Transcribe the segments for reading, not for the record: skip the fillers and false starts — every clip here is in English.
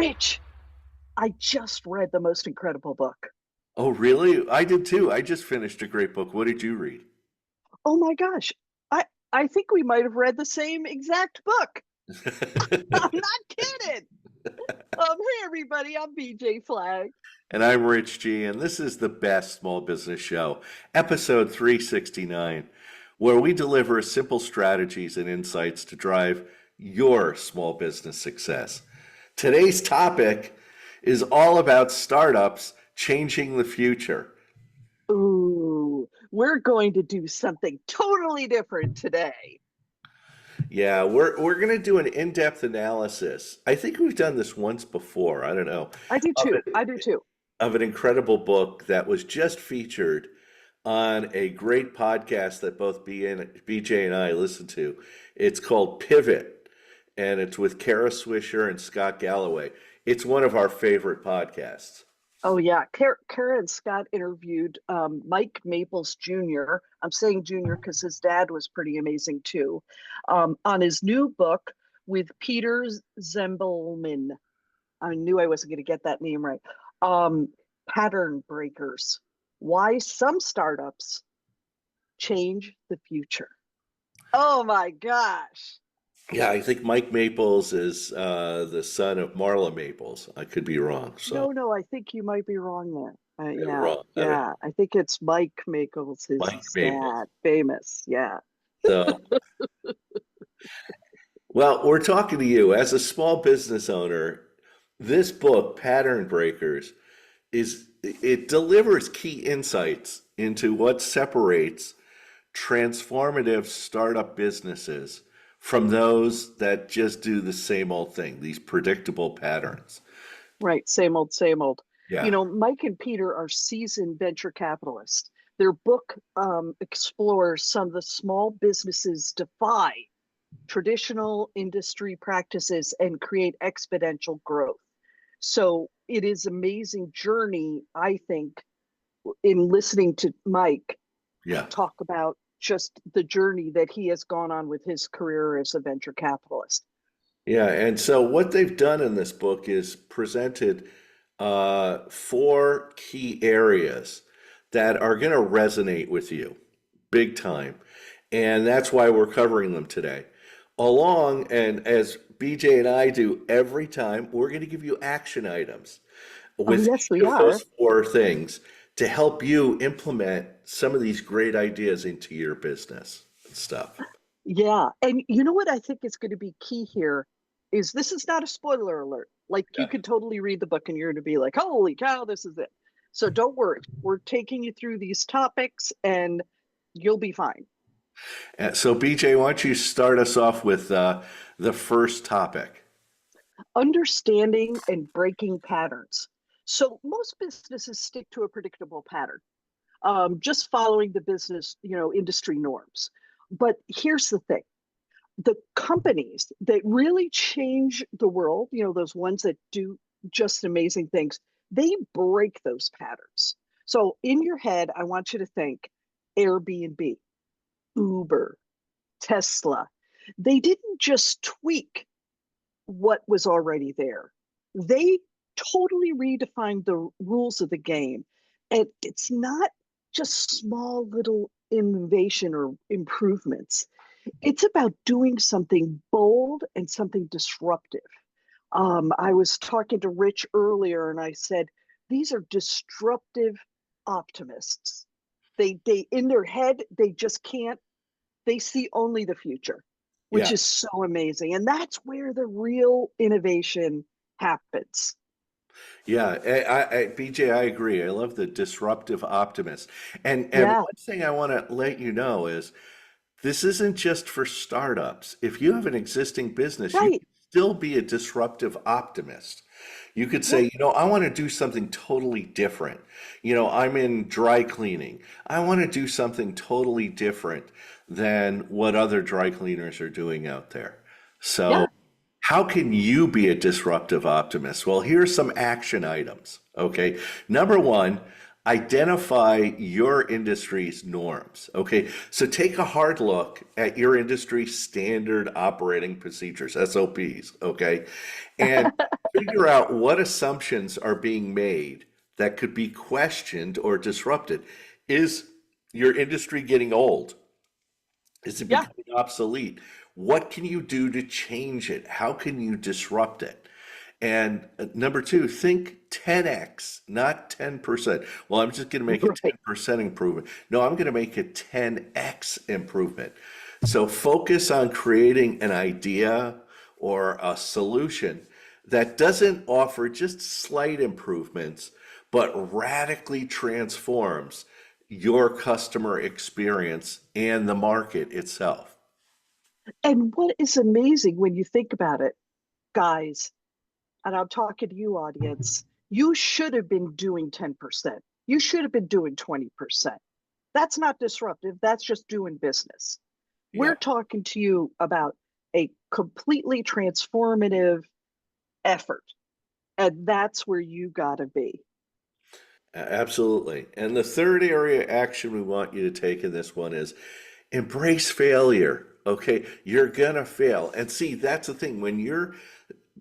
Rich, I just read the most incredible book. Oh, really? I did too. I just finished a great book. What did you read? Oh my gosh. I I think we might have read the same exact book. I'm not kidding. Hey everybody, I'm BJ Flag. And I'm Rich G, and this is the best small business show, episode 369, where we deliver simple strategies and insights to drive your small business success. Today's topic is all about startups changing the future. Ooh, we're going to do something totally different today. Yeah, we're going to do an in-depth analysis. I think we've done this once before. I don't know. I do Of too. I do it, too. of an incredible book that was just featured on a great podcast that both BJ and I listen to. It's called Pivot, and it's with Kara Swisher and Scott Galloway. It's one of our favorite podcasts. Oh yeah, Kara and Scott interviewed Mike Maples Jr. I'm saying Jr. because his dad was pretty amazing too, on his new book with Peter Ziebelman. I knew I wasn't going to get that name right. Um, Pattern breakers. Why some startups change the future. Oh my gosh. Yeah, I think Mike Maples is the son of Marla Maples. I could be wrong, so No, I think you might be wrong there. I'm Yeah, wrong. I don't know. yeah. I think it's Mike Maples, Mike his Maples. dad, famous. Yeah. So, well, we're talking to you as a small business owner. This book, Pattern Breakers, it delivers key insights into what separates transformative startup businesses from those that just do the same old thing, these predictable patterns. Right, same old, same old. Yeah. Mike and Peter are seasoned venture capitalists. Their book explores some of the small businesses defy traditional industry practices and create exponential growth. So it is amazing journey, I think, in listening to Mike Yeah. talk about just the journey that he has gone on with his career as a venture capitalist. Yeah. And so what they've done in this book is presented four key areas that are going to resonate with you big time. And that's why we're covering them today. Along, and as BJ and I do every time, we're going to give you action items Oh, with yes, each we of are. those four things to help you implement some of these great ideas into your business and stuff. Yeah. And you know what I think is going to be key here is this is not a spoiler alert. Like you Yeah. could totally read the book and you're going to be like, holy cow, this is it. So don't worry. We're taking you through these topics and you'll be fine. So, BJ, why don't you start us off with the first topic? Understanding and breaking patterns. So most businesses stick to a predictable pattern, just following the business, industry norms. But here's the thing. The companies that really change the world, those ones that do just amazing things, they break those patterns. So in your head, I want you to think Airbnb, Uber, Tesla. They didn't just tweak what was already there. They totally redefined the rules of the game. And it's not just small little innovation or improvements. It's about doing something bold and something disruptive. I was talking to Rich earlier and I said, these are disruptive optimists. They in their head, they just can't, they see only the future, which Yeah. is so amazing. And that's where the real innovation happens. Yeah, BJ, I agree. I love the disruptive optimist. And Yeah, one thing I want to let you know is this isn't just for startups. If you have an existing business, you right. can still be a disruptive optimist. You could Yeah, say, I want to do something totally different. I'm in dry cleaning. I want to do something totally different than what other dry cleaners are doing out there. So, yeah. how can you be a disruptive optimist? Well, here's some action items. Okay. Number one, identify your industry's norms. Okay. So take a hard look at your industry standard operating procedures, SOPs. Okay. And figure out what assumptions are being made that could be questioned or disrupted. Is your industry getting old? Is it Yeah, becoming obsolete? What can you do to change it? How can you disrupt it? And number two, think 10x, not 10%. Well, I'm just going to make a right. 10% improvement. No, I'm going to make a 10x improvement. So focus on creating an idea or a solution that doesn't offer just slight improvements, but radically transforms your customer experience and the market itself. And what is amazing when you think about it, guys, and I'm talking to you, audience, you should have been doing 10%. You should have been doing 20%. That's not disruptive. That's just doing business. Yeah, We're talking to you about a completely transformative effort. And that's where you got to be. absolutely. And the third area of action we want you to take in this one is embrace failure. Okay, you're gonna fail. And see, that's the thing. When you're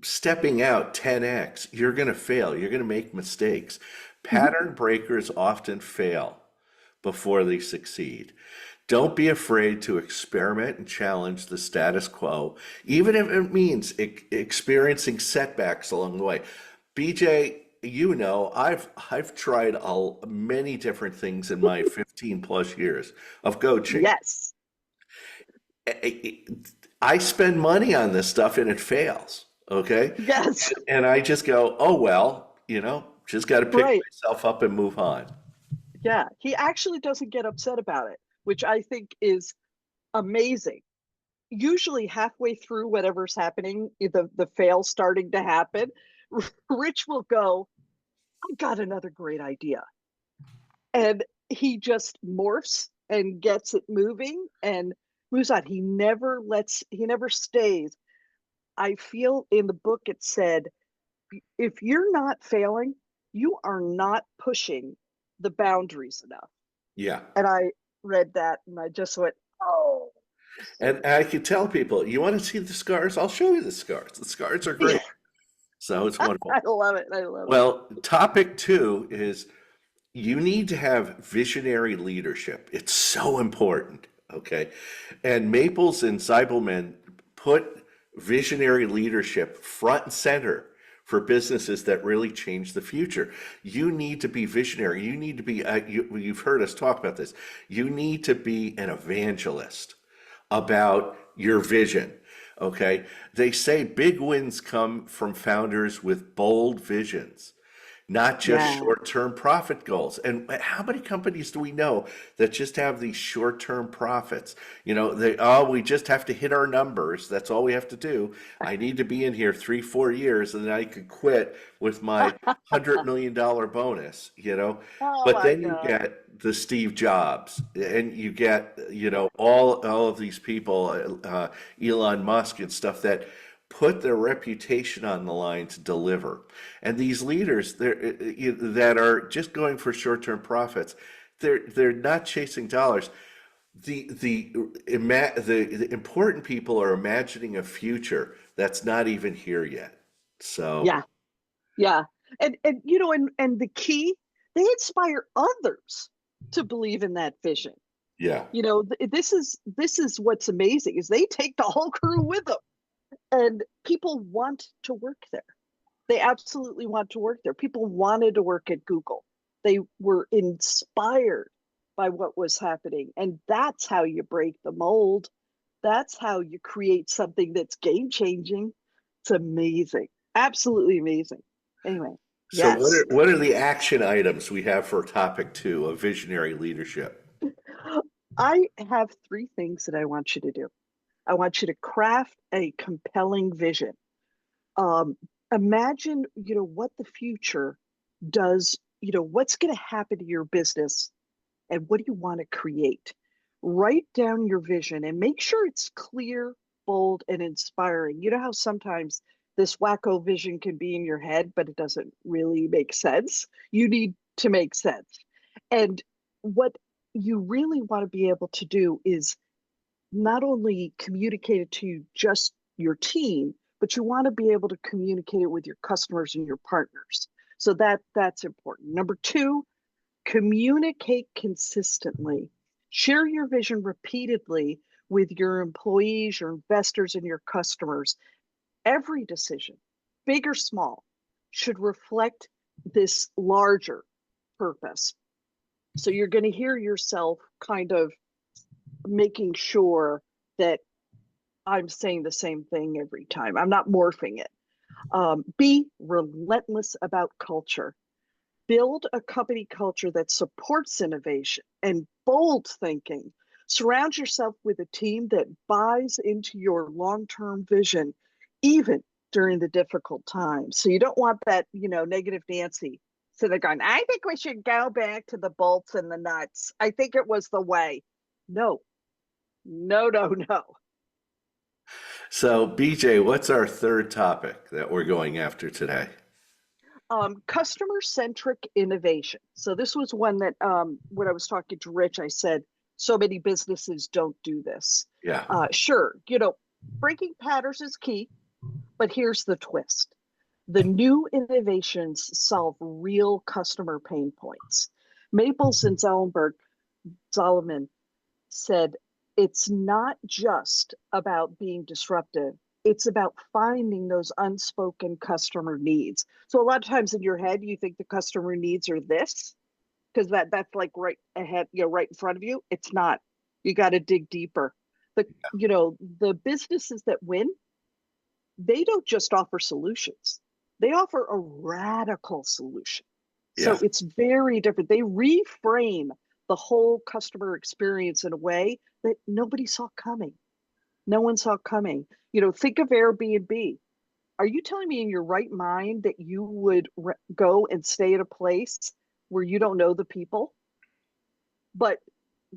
stepping out 10x, you're gonna fail. You're gonna make mistakes. Mhm. Pattern breakers often fail before they succeed. Don't be afraid to experiment and challenge the status quo, even if it means experiencing setbacks along the way. BJ, you know, I've tried many different things in my 15 plus years of coaching. Yes. I spend money on this stuff and it fails. Okay. Yes. And I just go, oh, well, just got to pick Right. myself up and move on. Yeah. He actually doesn't get upset about it, which I think is amazing. Usually halfway through whatever's happening, the fail starting to happen, Rich will go, I got another great idea. And he just morphs and gets it moving and moves on. He never stays. I feel in the book it said, if you're not failing, you are not pushing the boundaries enough. Yeah. And I read that and I just went, oh, And I can tell people, you want to see the scars? I'll show you the scars. The scars are yeah, great. So it's wonderful. I love it. I love it. Well, topic two is you need to have visionary leadership. It's so important. Okay. And Maples and Ziebelman put visionary leadership front and center for businesses that really change the future. You need to be visionary. You need to be, you've heard us talk about this. You need to be an evangelist about your vision. Okay. They say big wins come from founders with bold visions, not just Yeah. short-term profit goals. And how many companies do we know that just have these short-term profits? We just have to hit our numbers. That's all we have to do. I need to be in here 3, 4 years, and then I could quit with my $100 million bonus. Oh But my then you God. get the Steve Jobs, and you get, all of these people, Elon Musk and stuff that put their reputation on the line to deliver. And these leaders that are just going for short-term profits, they're not chasing dollars. The important people are imagining a future that's not even here yet. So Yeah. Yeah. And the key, they inspire others to believe in that vision. yeah. This is what's amazing is they take the whole crew with them and people want to work there. They absolutely want to work there. People wanted to work at Google. They were inspired by what was happening. And that's how you break the mold. That's how you create something that's game changing. It's amazing. Absolutely amazing. Anyway, So what yes. are what are the action items we have for topic two of visionary leadership? I have three things that I want you to do. I want you to craft a compelling vision. Um, Imagine, what the future does, what's going to happen to your business and what do you want to create? Write down your vision and make sure it's clear, bold, and inspiring. You know how sometimes this wacko vision can be in your head, but it doesn't really make sense? You need to make sense. And what you really want to be able to do is not only communicate it to just your team, but you want to be able to communicate it with your customers and your partners. So that's important. Number two, communicate consistently. Share your vision repeatedly with your employees, your investors, and your customers. Every decision, big or small, should reflect this larger purpose. So you're going to hear yourself kind of making sure that I'm saying the same thing every time. I'm not morphing it. Be relentless about culture. Build a company culture that supports innovation and bold thinking. Surround yourself with a team that buys into your long-term vision, even during the difficult times. So you don't want that, negative Nancy. So they're going, I think we should go back to the bolts and the nuts. I think it was the way. No, no, no, no. So, BJ, what's our third topic that we're going after today? Customer-centric innovation. So this was one that when I was talking to Rich, I said, so many businesses don't do this. Yeah. Sure, breaking patterns is key, but here's the twist. The new innovations solve real customer pain points. Maples and Zalman said, it's not just about being disruptive. It's about finding those unspoken customer needs. So a lot of times in your head, you think the customer needs are this, because that's like right ahead, right in front of you. It's not. You got to dig deeper. The businesses that win, they don't just offer solutions. They offer a radical solution. So Yeah. it's very different. They reframe the whole customer experience in a way that nobody saw coming. No one saw coming. Think of Airbnb. Are you telling me in your right mind that you would go and stay at a place where you don't know the people? But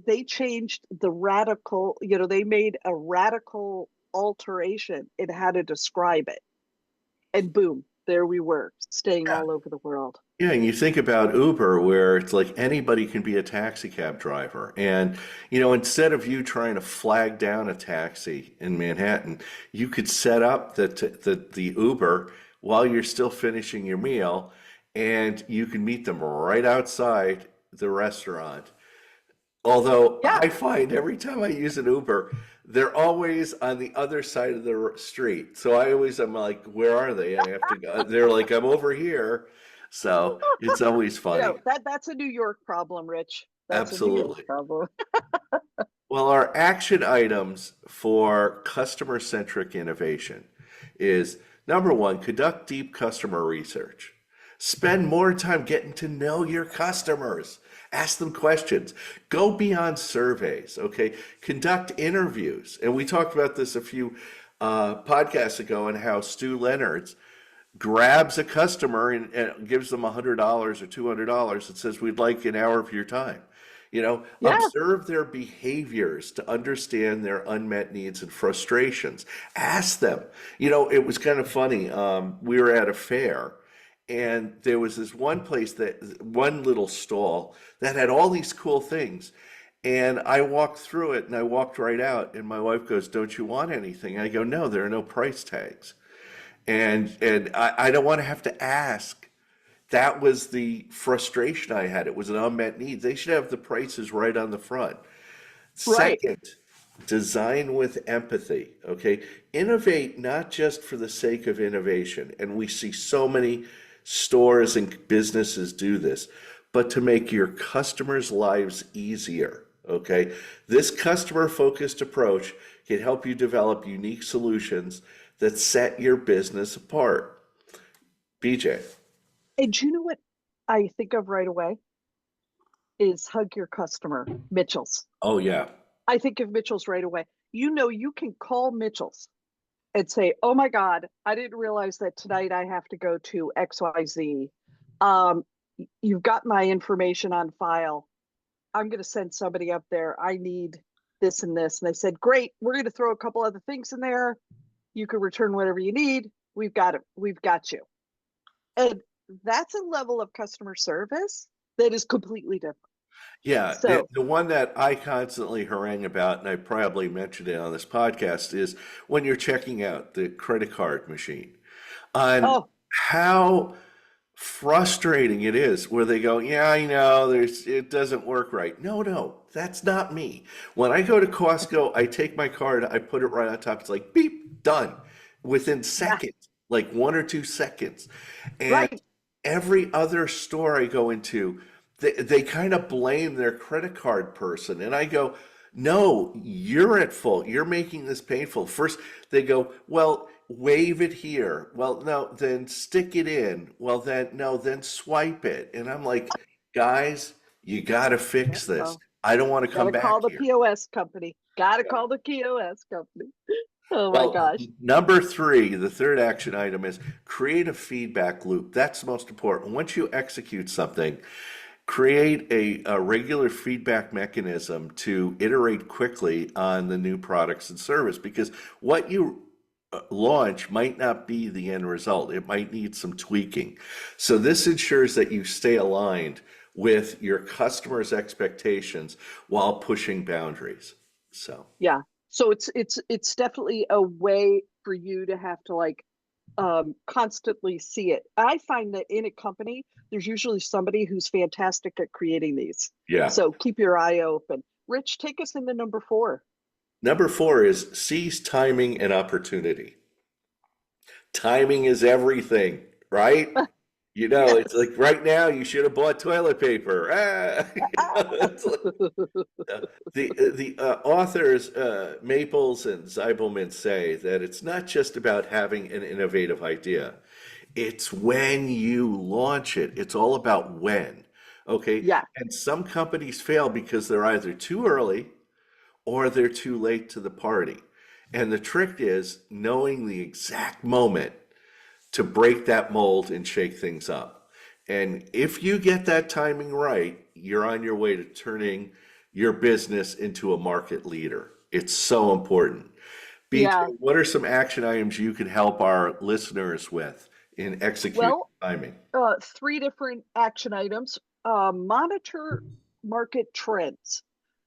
they changed they made a radical alteration in how to describe it. And boom, there we were, staying Yeah. all over the world. Yeah, and you think about Uber, where it's like anybody can be a taxi cab driver. And, instead of you trying to flag down a taxi in Manhattan, you could set up the Uber while you're still finishing your meal, and you can meet them right outside the restaurant. Although Yeah, I find every time I use an Uber, they're always on the other side of the street. So I'm like, where are they? I have to go. They're like, I'm over here. So it's always funny. that's a New York problem, Rich. That's a New York Absolutely. problem. Well, our action items for customer-centric innovation is number one, conduct deep customer research. Spend more time getting to know your customers. Ask them questions. Go beyond surveys, okay? Conduct interviews. And we talked about this a few podcasts ago and how Stu Leonard's grabs a customer and gives them $100 or $200 and says, we'd like an hour of your time. Yeah, Observe their behaviors to understand their unmet needs and frustrations. Ask them. It was kind of funny. We were at a fair, and there was this one little stall that had all these cool things. And I walked through it and I walked right out, and my wife goes, don't you want anything? I go, no, there are no price tags. And I don't want to have to ask. That was the frustration I had. It was an unmet need. They should have the prices right on the front. right. Second, design with empathy. Okay. Innovate not just for the sake of innovation. And we see so many stores and businesses do this, but to make your customers' lives easier. Okay. This customer focused approach can help you develop unique solutions that set your business apart. BJ. And you know what I think of right away is hug your customer, Mitchell's. Oh, yeah. I think of Mitchell's right away. You can call Mitchell's and say, oh my God, I didn't realize that tonight I have to go to XYZ. Um, you've got my information on file. I'm going to send somebody up there. I need this and this. And they said, great, we're going to throw a couple other things in there. You can return whatever you need. We've got it. We've got you. And that's a level of customer service that is completely different. Yeah, So, the one that I constantly harangue about, and I probably mentioned it on this podcast, is when you're checking out the credit card machine, on oh, how frustrating it is where they go, yeah, I know it doesn't work right. No, no, that's not me. When I go to Costco, I take my card, I put it right on top. It's like beep, done within yeah, seconds, like 1 or 2 seconds. And right. every other store I go into, they kind of blame their credit card person. And I go, no, you're at fault. You're making this painful. First, they go, well, wave it here. Well, no, then stick it in. Well, then, no, then swipe it. And I'm like, guys, you got to Yeah, fix this. well, I don't want to got come to call back the here. POS company. Got to Yeah. call the POS company. Oh my Well, gosh. number three, the third action item is create a feedback loop. That's the most important. Once you execute something, create a regular feedback mechanism to iterate quickly on the new products and service because what you launch might not be the end result. It might need some tweaking. So this ensures that you stay aligned with your customers' expectations while pushing boundaries. So, Yeah. So it's definitely a way for you to have to like constantly see it. I find that in a company, there's usually somebody who's fantastic at creating these. yeah. So keep your eye open. Rich, take us into number 4. Number four is seize timing and opportunity. Timing is everything, right? You know, it's Yes. like right now you should have bought toilet paper. Ah, it's like, the authors Maples and Ziebelman say that it's not just about having an innovative idea; it's when you launch it. It's all about when. Okay, Yeah. and some companies fail because they're either too early or they're too late to the party. And the trick is knowing the exact moment to break that mold and shake things up. And if you get that timing right, you're on your way to turning your business into a market leader. It's so important. BJ, Yeah. what are some action items you could help our listeners with in executing Well, timing? 3 different action items. Monitor market trends.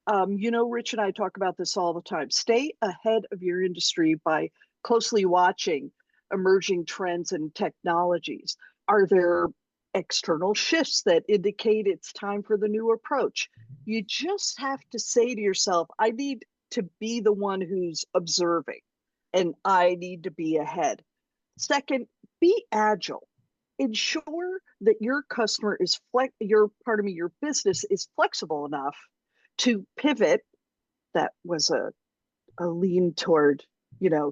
Rich and I talk about this all the time. Stay ahead of your industry by closely watching emerging trends and technologies. Are there external shifts that indicate it's time for the new approach? You just have to say to yourself, I need to be the one who's observing and I need to be ahead. Second, be agile. Ensure that your customer is your business is flexible enough to pivot. That was a lean toward,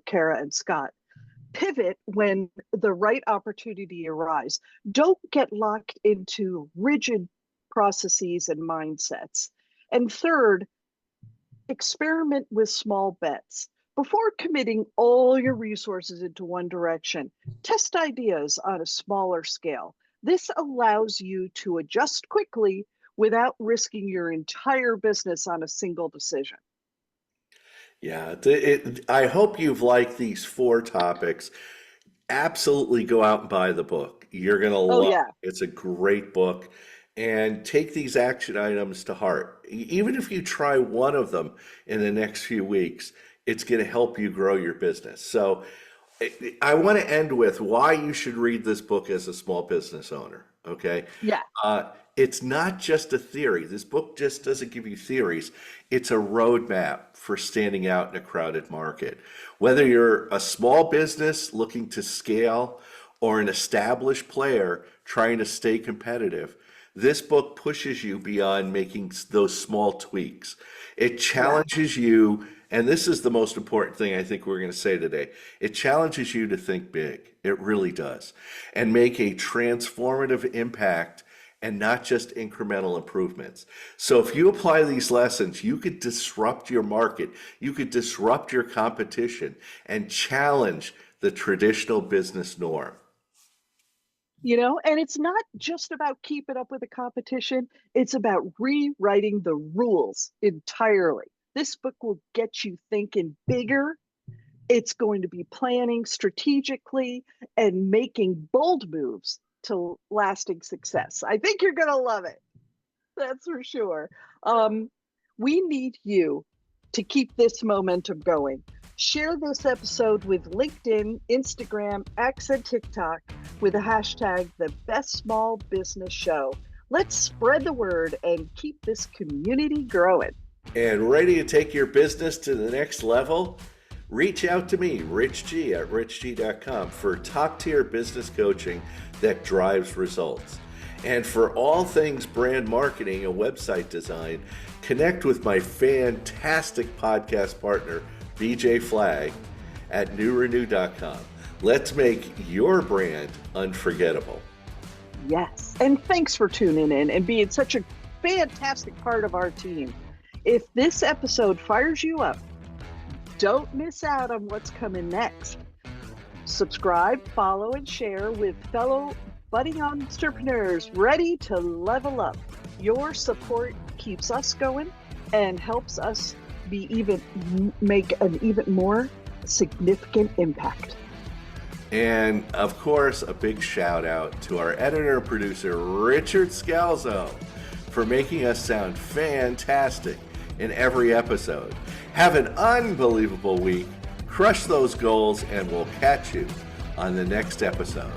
Kara and Scott. Pivot when the right opportunity arises. Don't get locked into rigid processes and mindsets. And third, experiment with small bets. Before committing all your resources into one direction, test ideas on a smaller scale. This allows you to adjust quickly without risking your entire business on a single decision. Yeah, I hope you've liked these four topics. Absolutely go out and buy the book. You're going to Oh, love yeah. it. It's a great book. And take these action items to heart. Even if you try one of them in the next few weeks, it's going to help you grow your business. So I want to end with why you should read this book as a small business owner. Okay. Yeah. It's not just a theory. This book just doesn't give you theories. It's a roadmap for standing out in a crowded market. Whether you're a small business looking to scale or an established player trying to stay competitive, this book pushes you beyond making those small tweaks. It Yeah. challenges you, and this is the most important thing I think we're going to say today. It challenges you to think big. It really does. And make a transformative impact and not just incremental improvements. So if you apply these lessons, you could disrupt your market, you could disrupt your competition, and challenge the traditional business norm. And it's not just about keeping up with the competition, it's about rewriting the rules entirely. This book will get you thinking bigger. It's going to be planning strategically and making bold moves to lasting success. I think you're going to love it. That's for sure. We need you to keep this momentum going. Share this episode with LinkedIn, Instagram, X, and TikTok with the hashtag The Best Small Business Show. Let's spread the word and keep this community growing. And ready to take your business to the next level? Reach out to me, Rich G at richg.com, for top-tier business coaching that drives results. And for all things brand marketing and website design, connect with my fantastic podcast partner, BJ Flagg, at newrenew.com. Let's make your brand unforgettable. Yes, and thanks for tuning in and being such a fantastic part of our team. If this episode fires you up, don't miss out on what's coming next. Subscribe, follow, and share with fellow budding entrepreneurs ready to level up. Your support keeps us going and helps us make an even more significant impact. And of course, a big shout out to our editor and producer, Richard Scalzo, for making us sound fantastic in every episode. Have an unbelievable week, crush those goals, and we'll catch you on the next episode.